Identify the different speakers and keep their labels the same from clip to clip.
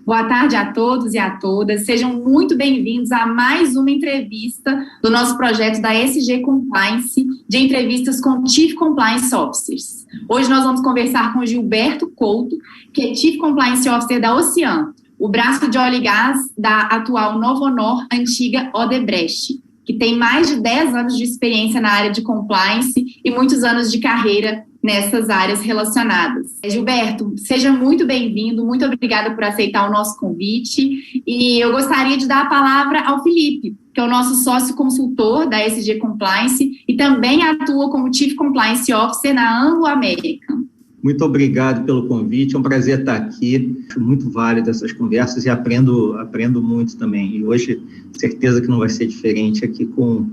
Speaker 1: Boa tarde a todos e a todas. Sejam muito bem-vindos a mais uma entrevista do nosso projeto da SG Compliance, de entrevistas com Chief Compliance Officers. Hoje nós vamos conversar com Gilberto Couto, que é Chief Compliance Officer da Ocean, o braço de óleo e gás da atual Novonor, antiga Odebrecht, que tem mais de 10 anos de experiência na área de compliance e muitos anos de carreira nessas áreas relacionadas. Gilberto, seja muito bem-vindo, muito obrigada por aceitar o nosso convite, e eu gostaria de dar a palavra ao Felipe, que é o nosso sócio consultor da SG Compliance e também atua como Chief Compliance Officer na Anglo American.
Speaker 2: Muito obrigado pelo convite, é um prazer estar aqui, acho muito válido essas conversas e aprendo muito também, e hoje certeza que não vai ser diferente aqui com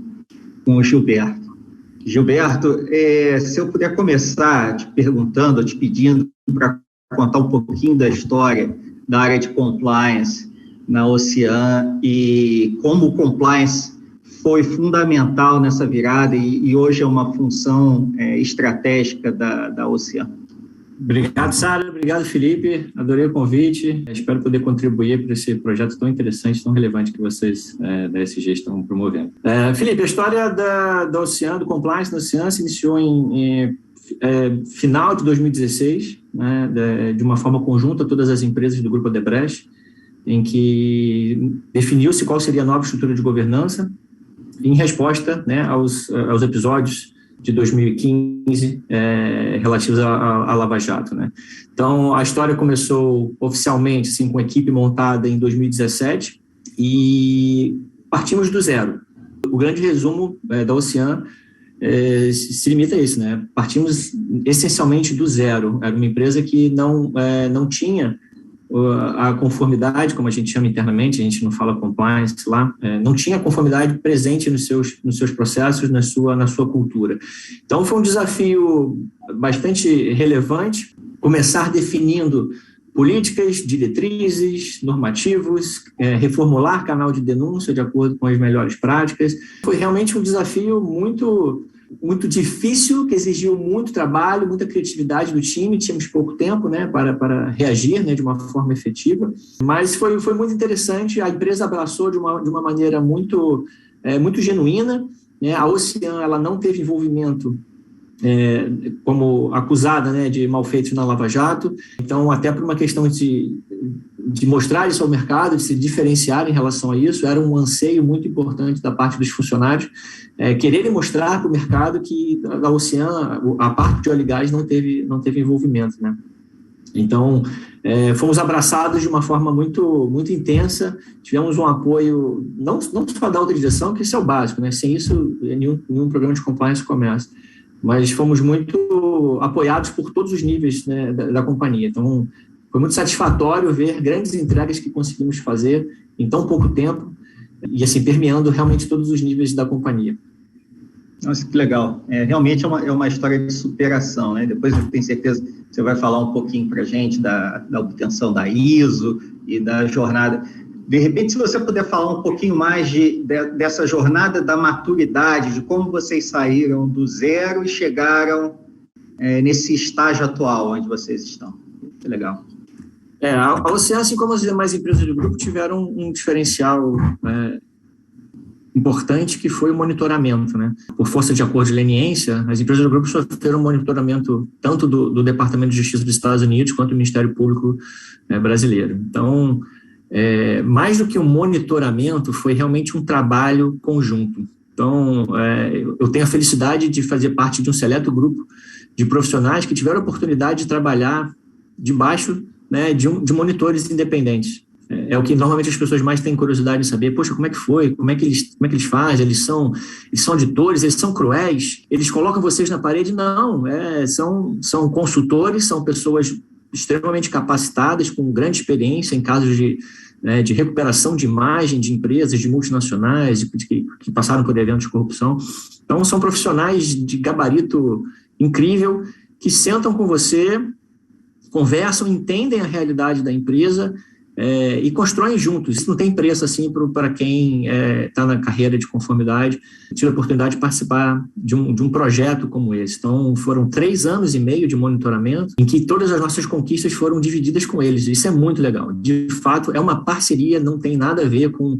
Speaker 2: o Gilberto. Gilberto, se eu puder começar te perguntando, te pedindo para contar um pouquinho da história da área de compliance na Ocean e como o compliance foi fundamental nessa virada e hoje é uma função estratégica da Ocean.
Speaker 3: Obrigado, Sara. Obrigado, Felipe. Adorei o convite. Espero poder contribuir para esse projeto tão interessante, tão relevante que vocês da SG estão promovendo. Felipe, a história da Ocean, do compliance da Ocean, se iniciou em final de 2016, né, de uma forma conjunta, todas as empresas do Grupo Odebrecht, em que definiu-se qual seria a nova estrutura de governança, em resposta, né, aos episódios de 2015 relativos à Lava Jato, né? Então, a história começou oficialmente assim, com a equipe montada em 2017 e partimos do zero. O grande resumo da Ocean se limita a isso, né? Partimos essencialmente do zero. Era uma empresa que não tinha a conformidade, como a gente chama internamente, a gente não fala compliance lá, não tinha a conformidade presente nos seus processos, na sua cultura. Então, foi um desafio bastante relevante, começar definindo políticas, diretrizes, normativos, reformular canal de denúncia de acordo com as melhores práticas. Foi realmente um desafio muito difícil, que exigiu muito trabalho, muita criatividade do time, tínhamos pouco tempo, né, para reagir, né, de uma forma efetiva, mas foi muito interessante, a empresa abraçou de uma maneira muito genuína, né, a Ocean ela não teve envolvimento como acusada, né, de malfeitos na Lava Jato, então até por uma questão de mostrar isso ao mercado, de se diferenciar em relação a isso, era um anseio muito importante da parte dos funcionários, quererem mostrar para o mercado que a Ocean, a parte de óleo e gás não teve envolvimento, né? Então, fomos abraçados de uma forma muito, muito intensa, tivemos um apoio, não só da outra direção, que isso é o básico, né? Sem isso, nenhum programa de compliance começa, mas fomos muito apoiados por todos os níveis, né, da companhia. Então, foi muito satisfatório ver grandes entregas que conseguimos fazer em tão pouco tempo e, assim, permeando realmente todos os níveis da companhia.
Speaker 2: Nossa, que legal. Realmente é uma história de superação, né? Depois eu tenho certeza que você vai falar um pouquinho para a gente da obtenção da ISO e da jornada. De repente, se você puder falar um pouquinho mais dessa jornada da maturidade, de como vocês saíram do zero e chegaram nesse estágio atual onde vocês estão. Que legal.
Speaker 3: A Ocean, assim como as demais empresas do grupo, tiveram um diferencial importante, que foi o monitoramento, né? Por força de acordo de leniência, as empresas do grupo sofreram monitoramento tanto do Departamento de Justiça dos Estados Unidos quanto do Ministério Público brasileiro. Então, mais do que um monitoramento, foi realmente um trabalho conjunto. Então, eu tenho a felicidade de fazer parte de um seleto grupo de profissionais que tiveram a oportunidade de trabalhar debaixo, né, de monitores independentes. É o que normalmente as pessoas mais têm curiosidade de saber. Poxa, como é que foi? Como é que eles fazem? Eles são auditores? Eles são cruéis? Eles colocam vocês na parede? Não, são consultores, são pessoas extremamente capacitadas, com grande experiência em casos de recuperação de imagem de empresas, de multinacionais, que passaram por eventos de corrupção. Então, são profissionais de gabarito incrível, que sentam com você, conversam, entendem a realidade da empresa, e constroem juntos. Isso não tem preço assim para quem está na carreira de conformidade. Tive a oportunidade de participar de um projeto como esse. Então, foram 3 anos e meio de monitoramento em que todas as nossas conquistas foram divididas com eles. Isso é muito legal. De fato, é uma parceria, não tem nada a ver com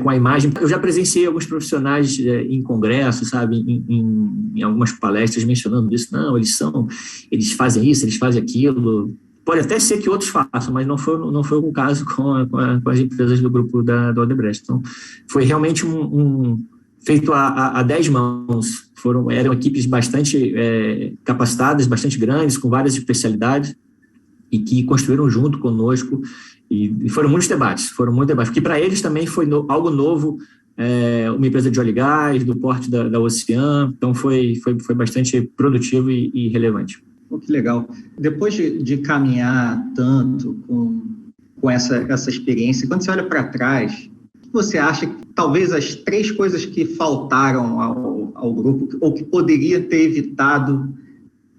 Speaker 3: a imagem. Eu já presenciei alguns profissionais em congressos, sabe, em algumas palestras mencionando isso. Não, eles fazem isso, eles fazem aquilo. Pode até ser que outros façam, mas não foi o caso com as empresas do grupo da Odebrecht. Então, foi realmente feito a 10 mãos. Eram equipes bastante capacitadas, bastante grandes, com várias especialidades, e que construíram junto conosco. E foram muitos debates, porque para eles também foi algo novo, uma empresa de óleo e gás, do porte da Ocean. Então, foi bastante produtivo e relevante.
Speaker 2: Que legal. Depois de caminhar tanto com essa experiência, quando você olha para trás, o que você acha que talvez as 3 coisas que faltaram ao grupo, ou que poderia ter evitado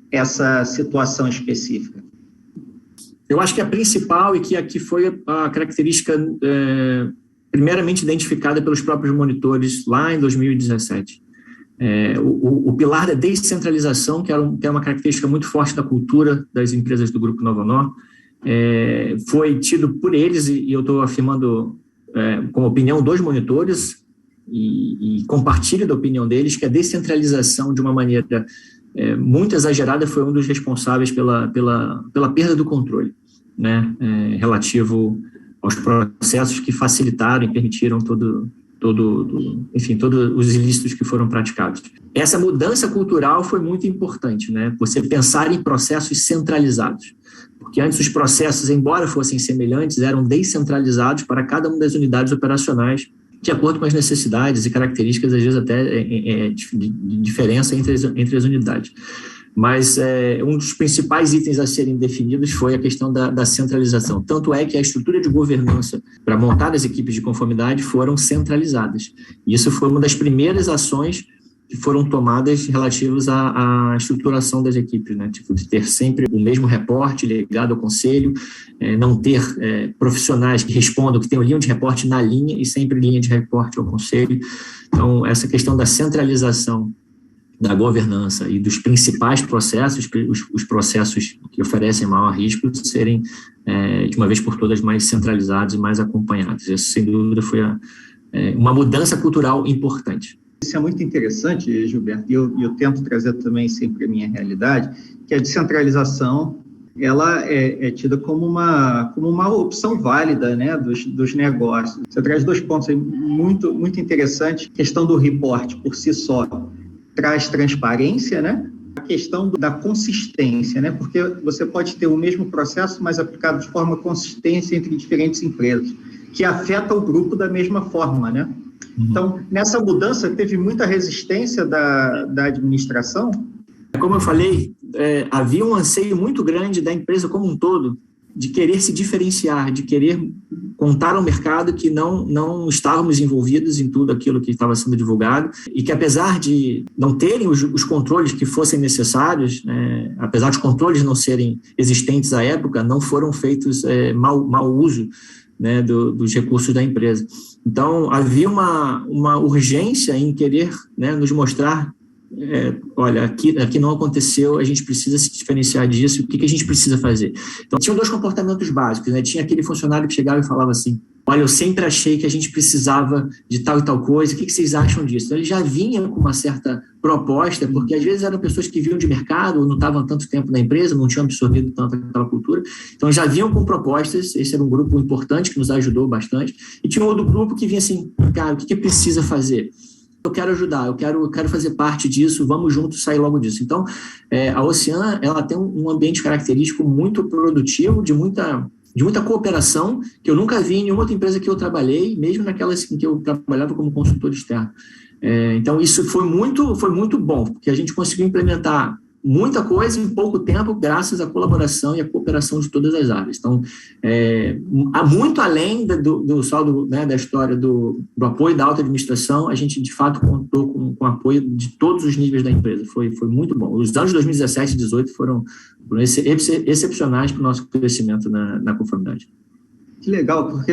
Speaker 2: essa situação específica?
Speaker 3: Eu acho que a principal, e que aqui foi a característica primeiramente identificada pelos próprios monitores lá em 2017, o pilar da descentralização, que é uma característica muito forte da cultura das empresas do Grupo Novonor, foi tido por eles, e eu estou afirmando como opinião dos monitores, e compartilho da opinião deles, que a descentralização, de uma maneira muito exagerada, foi um dos responsáveis pela perda do controle, né, relativo aos processos que facilitaram e permitiram todos os ilícitos que foram praticados. Essa mudança cultural foi muito importante, né? Você pensar em processos centralizados, porque antes os processos, embora fossem semelhantes, eram descentralizados para cada uma das unidades operacionais, de acordo com as necessidades e características, às vezes até de diferença entre as unidades. Mas um dos principais itens a serem definidos foi a questão da centralização. Tanto é que a estrutura de governança para montar as equipes de conformidade foram centralizadas. E isso foi uma das primeiras ações que foram tomadas relativas à estruturação das equipes, né? Tipo, de ter sempre o mesmo reporte ligado ao conselho, não ter profissionais que respondam, que tenham linha de reporte na linha e sempre linha de reporte ao conselho. Então, essa questão da centralização da governança e dos principais processos, os processos que oferecem maior risco, serem, de uma vez por todas, mais centralizados e mais acompanhados. Isso, sem dúvida, foi uma mudança cultural importante.
Speaker 2: Isso é muito interessante, Gilberto, e eu tento trazer também sempre a minha realidade, que a descentralização ela é tida como uma opção válida, né, dos negócios. Você traz 2 pontos aí muito, muito interessantes. A questão do report por si só traz transparência, né? A questão da consistência, né? Porque você pode ter o mesmo processo, mas aplicado de forma consistente entre diferentes empresas, que afeta o grupo da mesma forma, né? Então, nessa mudança, teve muita resistência da administração?
Speaker 3: Como eu falei, havia um anseio muito grande da empresa como um todo de querer se diferenciar, de querer contar ao mercado que não estávamos envolvidos em tudo aquilo que estava sendo divulgado e que, apesar de não terem os controles que fossem necessários, apesar dos controles não serem existentes à época, não foram feitos mau uso, né, dos recursos da empresa. Então, havia uma urgência em querer, né, nos mostrar, olha, aqui não aconteceu, a gente precisa se diferenciar disso, o que a gente precisa fazer? Então, tinham 2 comportamentos básicos, né? Tinha aquele funcionário que chegava e falava assim, olha, eu sempre achei que a gente precisava de tal e tal coisa, o que vocês acham disso? Então, ele já vinha com uma certa proposta, porque às vezes eram pessoas que vinham de mercado, ou não estavam tanto tempo na empresa, não tinham absorvido tanto aquela cultura, então já vinham com propostas. Esse era um grupo importante que nos ajudou bastante, e tinha um outro grupo que vinha assim, cara, o que precisa fazer? Eu quero ajudar, eu quero fazer parte disso, vamos juntos sair logo disso. Então, a Ocean, ela tem um ambiente característico muito produtivo, de muita cooperação, que eu nunca vi em nenhuma outra empresa que eu trabalhei, mesmo naquelas em que eu trabalhava como consultor externo. Então, isso foi muito bom, porque a gente conseguiu implementar muita coisa em pouco tempo, graças à colaboração e à cooperação de todas as áreas. Então, muito além do saldo, né, da história do apoio da alta administração, a gente, de fato, contou com o apoio de todos os níveis da empresa. Foi muito bom. Os anos 2017 e 2018 foram excepcionais para o nosso crescimento na conformidade.
Speaker 2: Que legal, porque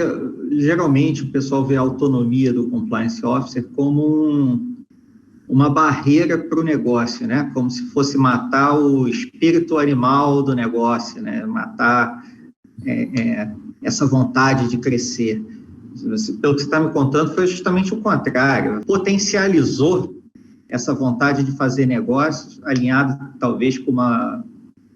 Speaker 2: geralmente o pessoal vê a autonomia do Compliance Officer como uma barreira para o negócio, né? Como se fosse matar o espírito animal do negócio, né? Matar essa vontade de crescer. Pelo que você está me contando, foi justamente o contrário. Potencializou essa vontade de fazer negócios, alinhado talvez com uma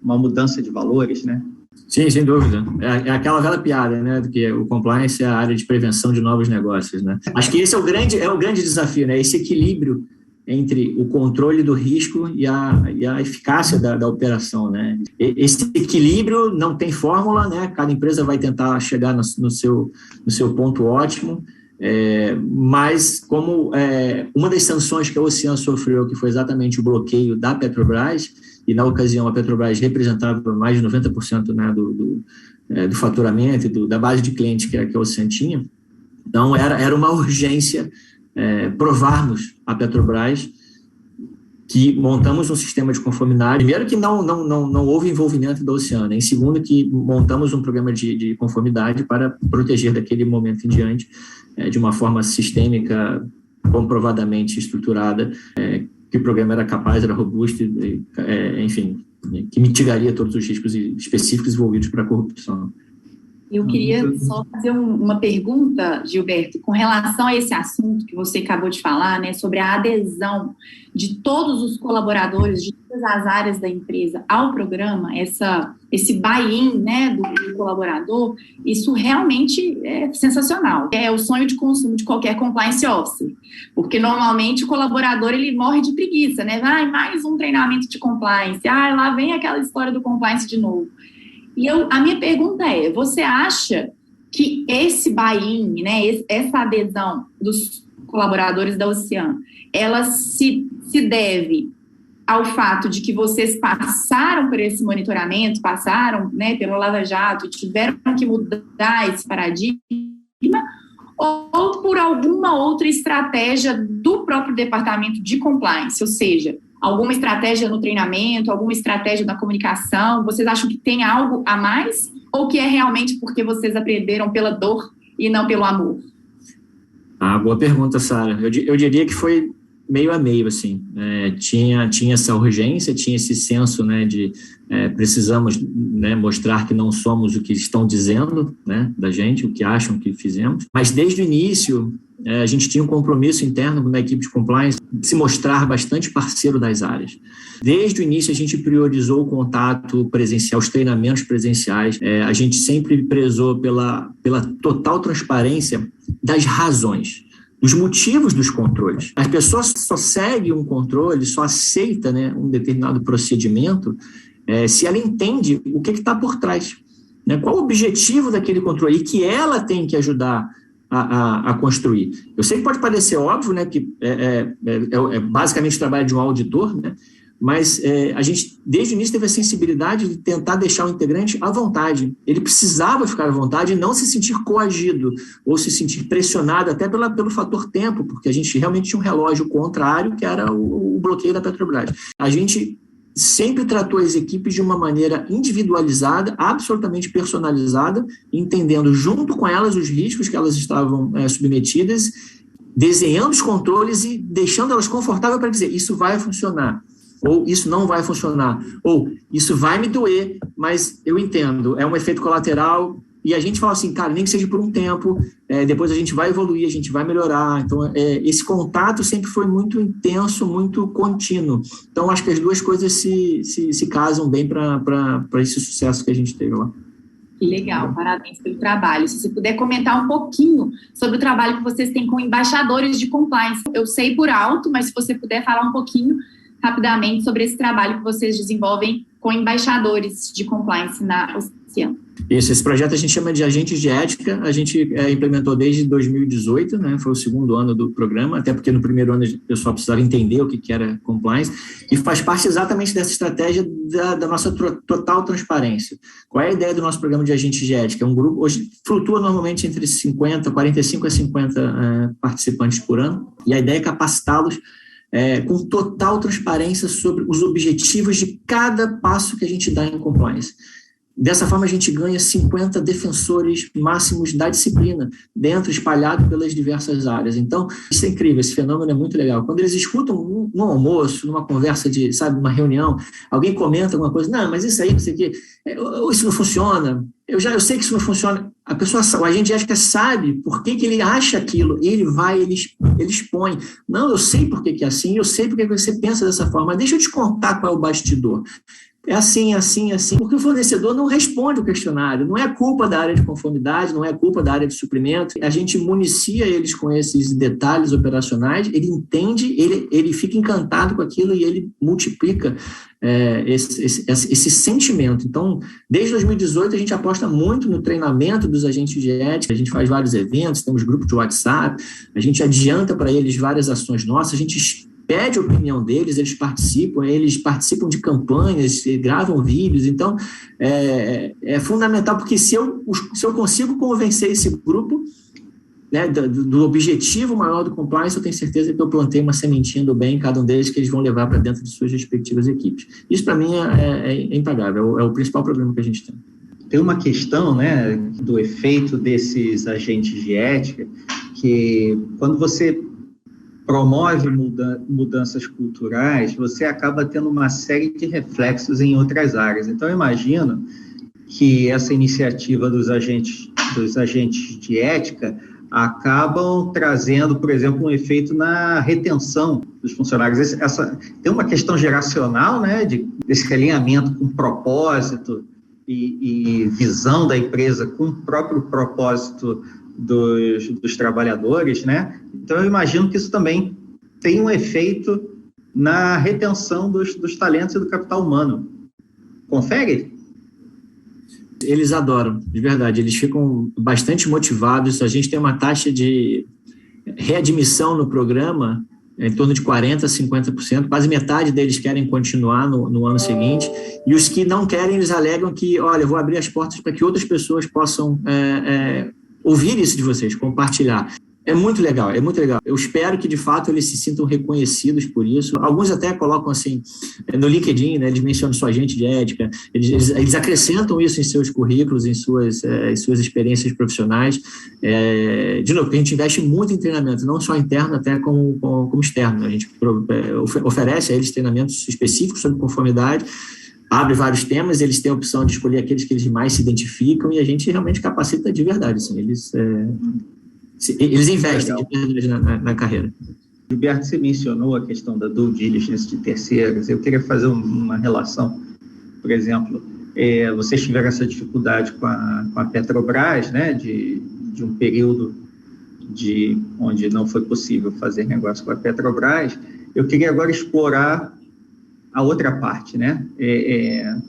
Speaker 2: mudança de valores, né?
Speaker 3: Sim, sem dúvida. É aquela velha piada, né, do que o compliance é a área de prevenção de novos negócios, né? Acho que esse é o grande desafio, né? Esse equilíbrio entre o controle do risco e a eficácia da operação, né? Esse equilíbrio não tem fórmula, né? Cada empresa vai tentar chegar no seu ponto ótimo, mas como uma das sanções que a Ocean sofreu, que foi exatamente o bloqueio da Petrobras, e na ocasião a Petrobras representava mais de 90%, né, do faturamento e da base de clientes que a Ocean tinha. Então, era uma urgência provarmos a Petrobras que montamos um sistema de conformidade. Primeiro, que não houve envolvimento da Oceana. Em segundo, que montamos um programa de conformidade para proteger daquele momento em diante, de uma forma sistêmica, comprovadamente estruturada, que o programa era capaz, era robusto, enfim, que mitigaria todos os riscos específicos envolvidos para a corrupção.
Speaker 1: Eu queria só fazer uma pergunta, Gilberto, com relação a esse assunto que você acabou de falar, né, sobre a adesão de todos os colaboradores de todas as áreas da empresa ao programa, esse buy-in, né, do colaborador. Isso realmente é sensacional. É o sonho de consumo de qualquer compliance officer, porque normalmente o colaborador ele morre de preguiça, né? Mais um treinamento de compliance, lá vem aquela história do compliance de novo. E a minha pergunta é, você acha que esse buy-in, né, essa adesão dos colaboradores da Ocean, ela se deve ao fato de que vocês passaram por esse monitoramento, passaram, né, pelo Lava Jato, tiveram que mudar esse paradigma, ou por alguma outra estratégia do próprio departamento de compliance, ou seja, alguma estratégia no treinamento, alguma estratégia na comunicação? Vocês acham que tem algo a mais? Ou que é realmente porque vocês aprenderam pela dor e não pelo amor?
Speaker 3: Boa pergunta, Sara. Eu diria que foi meio a meio, assim. Tinha essa urgência, tinha esse senso, né, de precisamos, né, mostrar que não somos o que estão dizendo, né, da gente, o que acham que fizemos. Mas desde o início, a gente tinha um compromisso interno na equipe de compliance de se mostrar bastante parceiro das áreas. Desde o início, a gente priorizou o contato presencial, os treinamentos presenciais. A gente sempre prezou pela total transparência das razões, dos motivos dos controles. As pessoas só seguem um controle, só aceita, né, um determinado procedimento se ela entende o que está por trás, né, qual o objetivo daquele controle e que ela tem que ajudar a construir. Eu sei que pode parecer óbvio, né, que basicamente o trabalho de um auditor, né, mas a gente, desde o início, teve a sensibilidade de tentar deixar o integrante à vontade. Ele precisava ficar à vontade e não se sentir coagido ou se sentir pressionado, até pelo fator tempo, porque a gente realmente tinha um relógio contrário, que era o bloqueio da Petrobras. A gente sempre tratou as equipes de uma maneira individualizada, absolutamente personalizada, entendendo junto com elas os riscos que elas estavam submetidas, desenhando os controles e deixando elas confortáveis para dizer, isso vai funcionar, ou isso não vai funcionar, ou isso vai me doer, mas eu entendo, é um efeito colateral. E a gente fala assim, cara, nem que seja por um tempo, depois a gente vai evoluir, a gente vai melhorar. Então, esse contato sempre foi muito intenso, muito contínuo. Então, acho que as duas coisas se casam bem para esse sucesso que a gente teve lá.
Speaker 1: Que legal, parabéns pelo trabalho. Se você puder comentar um pouquinho sobre o trabalho que vocês têm com embaixadores de compliance. Eu sei por alto, mas se você puder falar um pouquinho rapidamente sobre esse trabalho que vocês desenvolvem com embaixadores de compliance na Ocean.
Speaker 3: Isso, esse projeto a gente chama de agentes de ética, a gente implementou desde 2018, né, foi o segundo ano do programa, até porque no primeiro ano o pessoal precisava entender o que era compliance, e faz parte exatamente dessa estratégia da nossa total transparência. Qual é a ideia do nosso programa de agentes de ética? É um grupo, hoje flutua normalmente entre 45 a 50 participantes por ano, e a ideia é capacitá-los com total transparência sobre os objetivos de cada passo que a gente dá em compliance. Dessa forma, a gente ganha 50 defensores máximos da disciplina, espalhado pelas diversas áreas. Então, isso é incrível, esse fenômeno é muito legal. Quando eles escutam num almoço, numa conversa numa reunião, alguém comenta alguma coisa, não, mas isso aí, não sei o quê, isso não funciona, eu sei que isso não funciona. O agente de ética sabe por que ele acha aquilo, ele expõe. Não, eu sei por que é assim, eu sei por que você pensa dessa forma, mas deixa eu te contar qual é o bastidor. É assim, assim, assim, porque o fornecedor não responde o questionário, não é culpa da área de conformidade, não é culpa da área de suprimento, a gente municia eles com esses detalhes operacionais, ele entende, ele fica encantado com aquilo e ele multiplica esse sentimento. Então, desde 2018, a gente aposta muito no treinamento dos agentes de ética, a gente faz vários eventos, temos grupos de WhatsApp, a gente adianta para eles várias ações nossas, a gente pede a opinião deles, eles participam de campanhas, gravam vídeos, então é fundamental, porque se eu consigo convencer esse grupo, né, do objetivo maior do compliance, eu tenho certeza que eu plantei uma sementinha do bem em cada um deles que eles vão levar para dentro de suas respectivas equipes. Isso, para mim, é impagável, é o principal problema que a gente tem.
Speaker 2: Tem uma questão, né, do efeito desses agentes de ética, que quando você promove mudanças culturais, você acaba tendo uma série de reflexos em outras áreas. Então, eu imagino que essa iniciativa dos agentes de ética acabam trazendo, por exemplo, um efeito na retenção dos funcionários. Tem uma questão geracional, né, desse alinhamento com propósito e visão da empresa com o próprio propósito dos trabalhadores, né? Então, eu imagino que isso também tem um efeito na retenção dos talentos e do capital humano. Confere?
Speaker 3: Eles adoram, de verdade, eles ficam bastante motivados. A gente tem uma taxa de readmissão no programa em torno de 40% a 50%, quase metade deles querem continuar no ano seguinte, e os que não querem, eles alegam que, olha, eu vou abrir as portas para que outras pessoas possam ouvir isso de vocês, compartilhar. É muito legal, é muito legal. Eu espero que, de fato, eles se sintam reconhecidos por isso. Alguns até colocam assim, no LinkedIn, né, eles mencionam sua agente de ética, eles acrescentam isso em seus currículos, em suas experiências profissionais. De novo, porque a gente investe muito em treinamento, não só interno, até como externo. A gente oferece a eles treinamentos específicos sobre conformidade, abre vários temas, eles têm a opção de escolher aqueles que eles mais se identificam e a gente realmente capacita de verdade. Assim, eles investem de verdade na carreira.
Speaker 2: Gilberto, você mencionou a questão da due diligence de terceiros. Eu queria fazer uma relação. Por exemplo, vocês tiveram essa dificuldade com a Petrobras, né, de um período onde não foi possível fazer negócio com a Petrobras. Eu queria agora explorar a outra parte, né,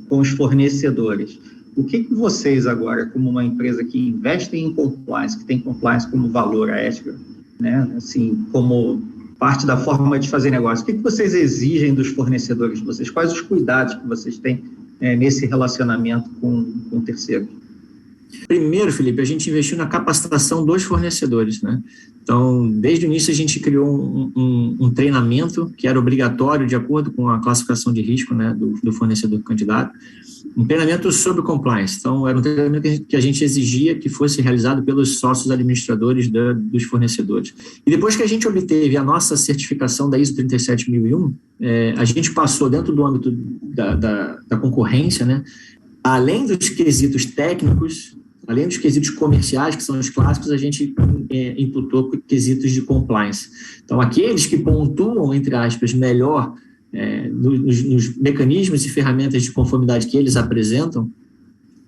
Speaker 2: com os fornecedores. O que vocês agora, como uma empresa que investe em compliance, que tem compliance como valor, a ética, né, assim, como parte da forma de fazer negócio, o que vocês exigem dos fornecedores de vocês? Quais os cuidados que vocês têm nesse relacionamento com terceiros?
Speaker 3: Primeiro, Felipe, a gente investiu na capacitação dos fornecedores, né? Então, desde o início, a gente criou um treinamento que era obrigatório de acordo com a classificação de risco, né, do fornecedor candidato, um treinamento sobre compliance. Então, era um treinamento que a gente exigia que fosse realizado pelos sócios administradores dos fornecedores. E depois que a gente obteve a nossa certificação da ISO 37001, a gente passou dentro do âmbito da concorrência, né, além dos quesitos técnicos, além dos quesitos comerciais, que são os clássicos, a gente imputou quesitos de compliance. Então, aqueles que pontuam, entre aspas, melhor nos mecanismos e ferramentas de conformidade que eles apresentam,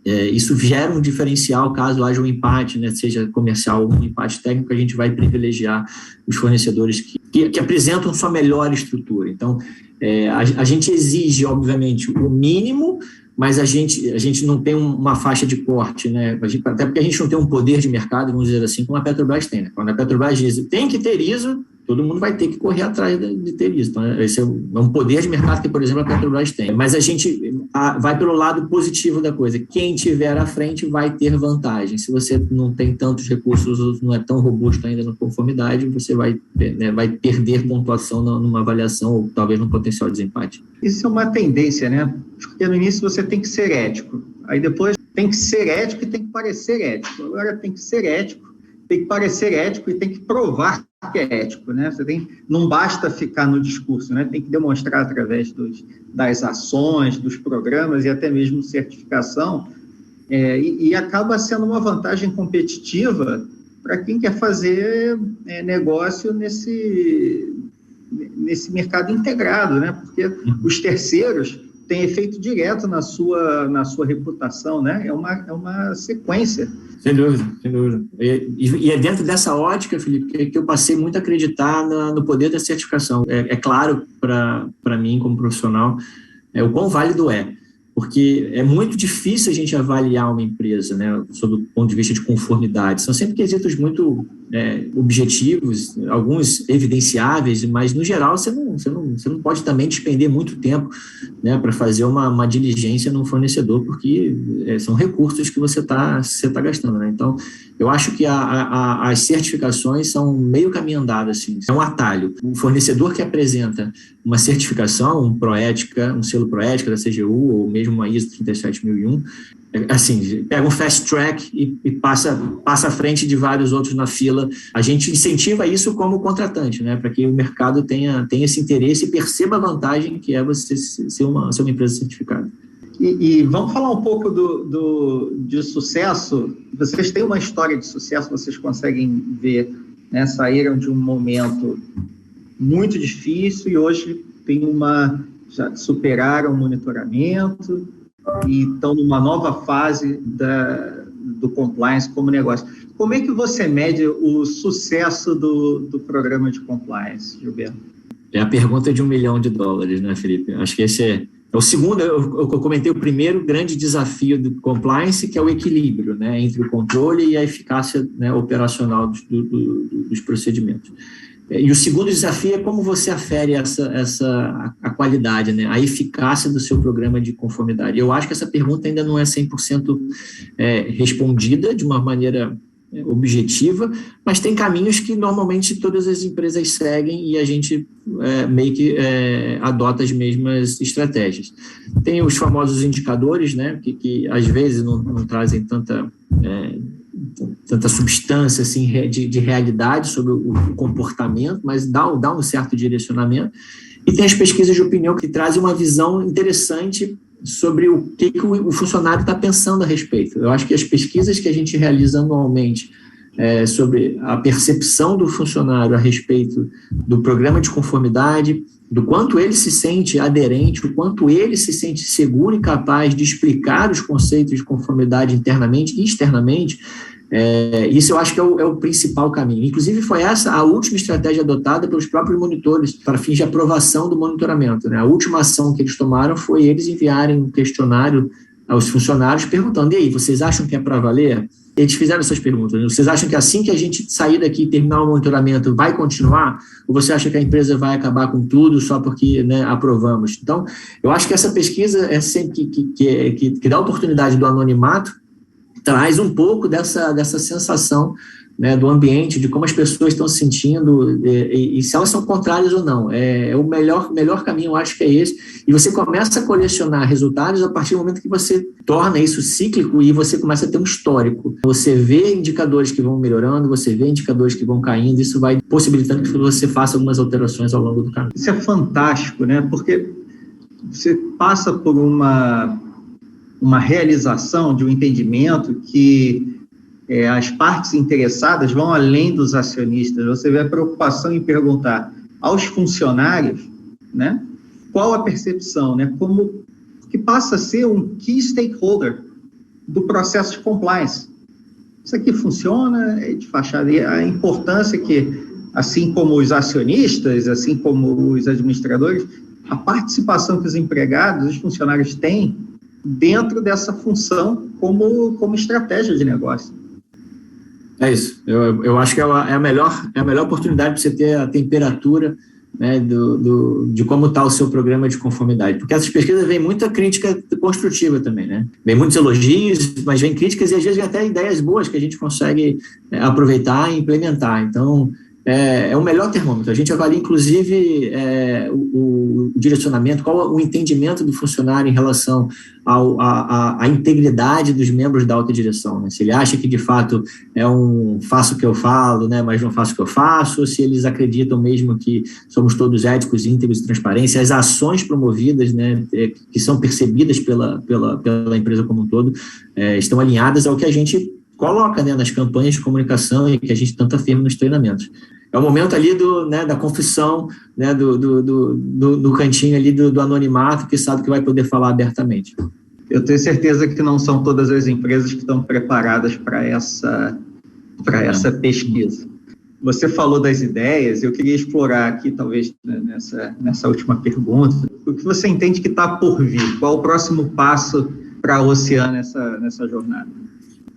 Speaker 3: isso gera um diferencial caso haja um empate, né, seja comercial ou um empate técnico, a gente vai privilegiar os fornecedores que apresentam sua melhor estrutura. Então, a gente exige, obviamente, o mínimo, mas a gente não tem uma faixa de corte, né? Até porque a gente não tem um poder de mercado, vamos dizer assim, como a Petrobras tem, né? Quando a Petrobras diz tem que ter ISO, todo mundo vai ter que correr atrás de ter ISO. Então, esse é um poder de mercado que, por exemplo, a Petrobras tem. Mas a gente vai pelo lado positivo da coisa. Quem tiver à frente vai ter vantagem. Se você não tem tantos recursos, não é tão robusto ainda na conformidade, você vai perder pontuação numa avaliação ou talvez num potencial desempate.
Speaker 2: Isso é uma tendência, né? Porque no início você tem que ser ético. Aí depois tem que ser ético e tem que parecer ético. Agora tem que ser ético, tem que parecer ético e tem que provar que é ético, né? Não basta ficar no discurso, né? Tem que demonstrar através das ações, dos programas e até mesmo certificação, e acaba sendo uma vantagem competitiva para quem quer fazer negócio nesse mercado integrado, né? Porque os terceiros têm efeito direto na sua reputação, né? É uma sequência.
Speaker 3: Sem dúvida, sem dúvida. E é dentro dessa ótica, Felipe, que eu passei muito a acreditar no poder da certificação. É claro para mim, como profissional, o quão válido é. Porque é muito difícil a gente avaliar uma empresa, né, sob o ponto de vista de conformidade. São sempre quesitos muito objetivos, alguns evidenciáveis, mas, no geral, você não pode também despender muito tempo, né, para fazer uma diligência num fornecedor, porque são recursos que você tá gastando. Né? Então, eu acho que as certificações são meio caminho andado, assim, é um atalho. O fornecedor que apresenta uma certificação, um selo Proética da CGU, ou mesmo uma ISO 37001, assim, pega um fast track e passa à frente de vários outros na fila. A gente incentiva isso como contratante, né, para que o mercado tenha esse interesse e perceba a vantagem que é você ser uma empresa certificada.
Speaker 2: E vamos falar um pouco de sucesso. Vocês têm uma história de sucesso, vocês conseguem ver, né, saíram de um momento muito difícil e hoje já superaram o monitoramento e estão numa nova fase do compliance como negócio. Como é que você mede o sucesso do programa de compliance, Gilberto?
Speaker 3: É a pergunta de $1 milhão, né, Felipe? Acho que esse é o segundo. Eu comentei o primeiro grande desafio do compliance, que é o equilíbrio, né, entre o controle e a eficácia, né, operacional dos procedimentos. E o segundo desafio é como você afere a qualidade, né, a eficácia do seu programa de conformidade. Eu acho que essa pergunta ainda não é 100% respondida de uma maneira objetiva, mas tem caminhos que normalmente todas as empresas seguem e a gente meio que adota as mesmas estratégias. Tem os famosos indicadores, né, que às vezes não trazem tanta substância assim, de realidade sobre o comportamento, mas dá um certo direcionamento. E tem as pesquisas de opinião que trazem uma visão interessante sobre o que o funcionário está pensando a respeito. Eu acho que as pesquisas que a gente realiza anualmente sobre a percepção do funcionário a respeito do programa de conformidade, do quanto ele se sente aderente, o quanto ele se sente seguro e capaz de explicar os conceitos de conformidade internamente e externamente, isso eu acho que é o principal caminho. Inclusive, foi essa a última estratégia adotada pelos próprios monitores para fins de aprovação do monitoramento, né? A última ação que eles tomaram foi eles enviarem um questionário aos funcionários perguntando: e aí, vocês acham que é para valer? Eles fizeram essas perguntas. Vocês acham que assim que a gente sair daqui e terminar o monitoramento vai continuar? Ou você acha que a empresa vai acabar com tudo só porque, né, aprovamos? Então, eu acho que essa pesquisa é sempre que dá a oportunidade do anonimato, traz um pouco dessa sensação, né, do ambiente, de como as pessoas estão se sentindo e se elas são contrárias ou não. O melhor caminho, eu acho que é esse. E você começa a colecionar resultados a partir do momento que você torna isso cíclico e você começa a ter um histórico. Você vê indicadores que vão melhorando, você vê indicadores que vão caindo, isso vai possibilitando que você faça algumas alterações ao longo do caminho.
Speaker 2: Isso é fantástico, né? Porque você passa por uma realização de um entendimento que as partes interessadas vão além dos acionistas. Você vê a preocupação em perguntar aos funcionários, né, qual a percepção, né, como que passa a ser um key stakeholder do processo de compliance. Isso aqui funciona, é de fachada. E a importância que, assim como os acionistas, assim como os administradores, a participação que os empregados, os funcionários têm dentro dessa função como estratégia de negócio.
Speaker 3: É isso. Eu acho que é a melhor oportunidade para você ter a temperatura, né, de como está o seu programa de conformidade. Porque essas pesquisas vêm muita crítica construtiva também, né? Vem muitos elogios, mas vem críticas e às vezes vem até ideias boas que a gente consegue aproveitar e implementar. Então, é o melhor termômetro. A gente avalia, inclusive, o direcionamento, qual o entendimento do funcionário em relação à integridade dos membros da alta direção, né? Se ele acha que, de fato, faço o que eu falo, né, mas não faço o que eu faço, ou se eles acreditam mesmo que somos todos éticos, íntegros e transparentes, as ações promovidas, né, que são percebidas pela empresa como um todo, estão alinhadas ao que a gente coloca, né, nas campanhas de comunicação e que a gente tanto afirma nos treinamentos. É o momento ali da confissão, né, do cantinho ali do anonimato, que sabe que vai poder falar abertamente.
Speaker 2: Eu tenho certeza que não são todas as empresas que estão preparadas para essa pesquisa. Você falou das ideias, eu queria explorar aqui, talvez, nessa última pergunta, o que você entende que está por vir? Qual o próximo passo para a Oceana nessa jornada?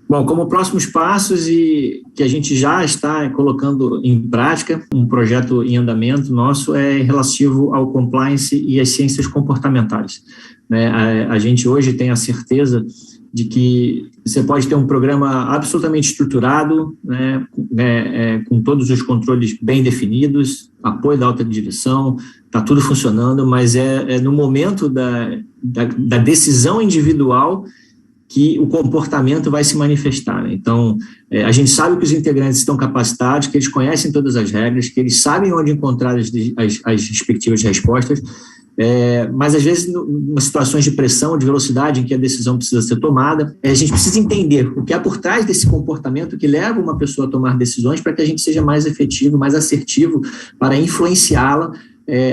Speaker 3: Bom, como próximos passos e que a gente já está colocando em prática, um projeto em andamento nosso é relativo ao compliance e às ciências comportamentais, né? A gente hoje tem a certeza de que você pode ter um programa absolutamente estruturado, né, com todos os controles bem definidos, apoio da alta direção, está tudo funcionando, mas no momento da decisão individual que o comportamento vai se manifestar, né? Então, a gente sabe que os integrantes estão capacitados, que eles conhecem todas as regras, que eles sabem onde encontrar as respectivas respostas, mas às vezes, em situações de pressão, de velocidade, em que a decisão precisa ser tomada, a gente precisa entender o que há por trás desse comportamento que leva uma pessoa a tomar decisões para que a gente seja mais efetivo, mais assertivo para influenciá-la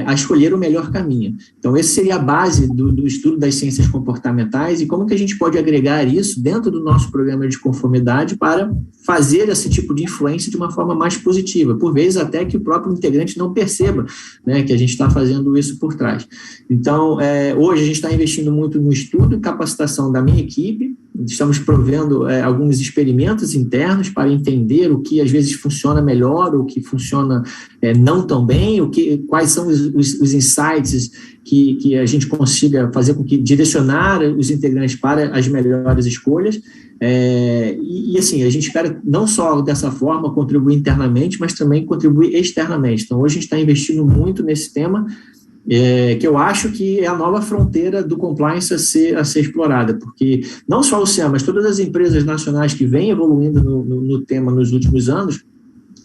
Speaker 3: a escolher o melhor caminho. Então, essa seria a base do estudo das ciências comportamentais e como que a gente pode agregar isso dentro do nosso programa de conformidade para fazer esse tipo de influência de uma forma mais positiva, por vezes até que o próprio integrante não perceba, né, que a gente está fazendo isso por trás. Então, hoje a gente está investindo muito no estudo e capacitação da minha equipe, estamos provendo alguns experimentos internos para entender o que às vezes funciona melhor, o que funciona não tão bem, quais são os insights que a gente consiga fazer com que direcionar os integrantes para as melhores escolhas. E assim, a gente espera não só dessa forma contribuir internamente, mas também contribuir externamente. Então, hoje a gente está investindo muito nesse tema, que eu acho que é a nova fronteira do compliance a ser explorada, porque não só o Oceana, mas todas as empresas nacionais que vêm evoluindo no tema nos últimos anos,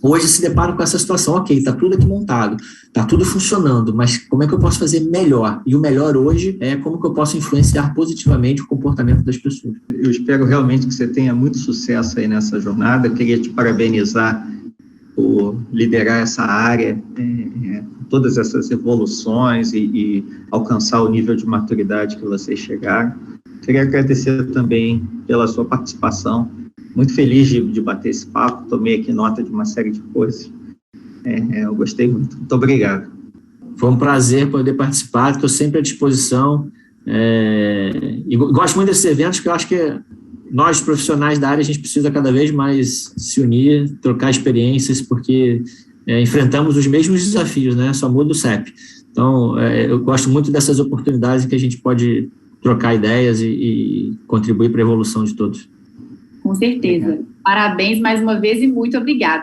Speaker 3: hoje se deparam com essa situação. Ok, está tudo aqui montado, está tudo funcionando, mas como é que eu posso fazer melhor? E o melhor hoje é como que eu posso influenciar positivamente o comportamento das pessoas.
Speaker 2: Eu espero realmente que você tenha muito sucesso aí nessa jornada. Queria te parabenizar por liderar essa área, todas essas evoluções e alcançar o nível de maturidade que vocês chegaram. Queria agradecer também pela sua participação. Muito feliz de bater esse papo, tomei aqui nota de uma série de coisas. Eu gostei muito. Muito obrigado.
Speaker 3: Foi um prazer poder participar, estou sempre à disposição. E gosto muito desses eventos, porque eu acho que nós, profissionais da área, a gente precisa cada vez mais se unir, trocar experiências, porque enfrentamos os mesmos desafios, né? Só muda o CEP. Então, eu gosto muito dessas oportunidades em que a gente pode trocar ideias e contribuir para a evolução de todos.
Speaker 1: Com certeza. Parabéns mais uma vez e muito obrigada.